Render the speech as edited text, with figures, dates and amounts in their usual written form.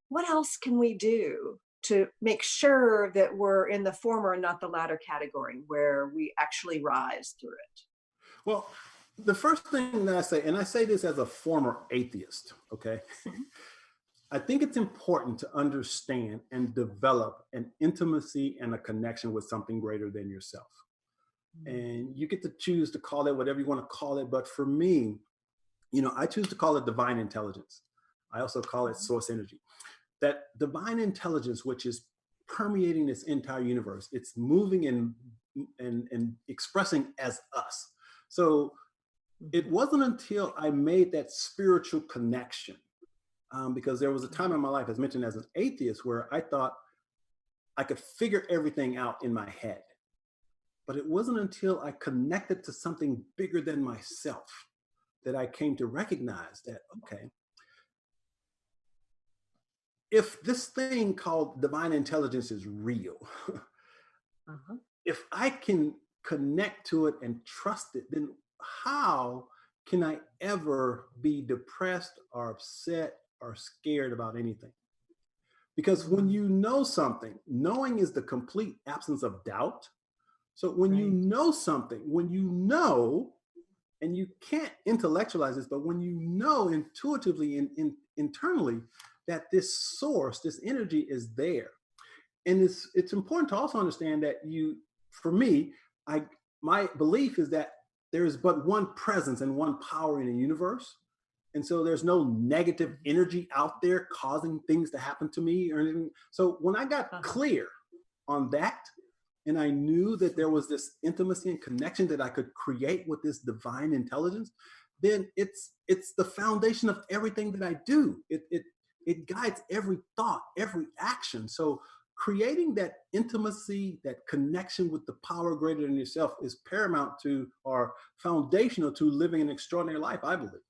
What else can we do to make sure that we're in the former and not the latter category where we actually rise through it? Well, the first thing that I say, and I say this as a former atheist, okay, Mhm. I think it's important to understand and develop an intimacy and a connection with something greater than yourself. Mm. And you get to choose to call it whatever you want to call it. But for me, I choose to call it divine intelligence. I also call it Mhm. source energy. That divine intelligence, which is permeating this entire universe, it's moving and expressing as us. So it Mhm. wasn't until I made that spiritual connection, because there was a time Mhm. in my life, as mentioned, as an atheist, where I thought I could figure everything out in my head. But it wasn't until I connected to something bigger than myself that I came to recognize that, okay, if this thing called divine intelligence is real, Uh-huh. if I can connect to it and trust it, then how can I ever be depressed or upset or scared about anything? Because when Mm. you know something, knowing is the complete absence of doubt. So when you Right. know something, when you know, and you can't intellectualize this, but when you know intuitively and internally that this source, this energy is there, and it's important to also understand that for me, I my belief is that there is but one presence and one power in the universe, and so there's no negative Mhm. energy out there causing things to happen to me or anything. So when I got Uh-huh. clear on that, and I knew that there Mhm. was this intimacy and connection that I could create with this divine intelligence, then it's the foundation of everything that I do. It guides every thought, every action. So creating that intimacy, that connection with the power greater than yourself is paramount to, or foundational to, living an extraordinary life, I believe.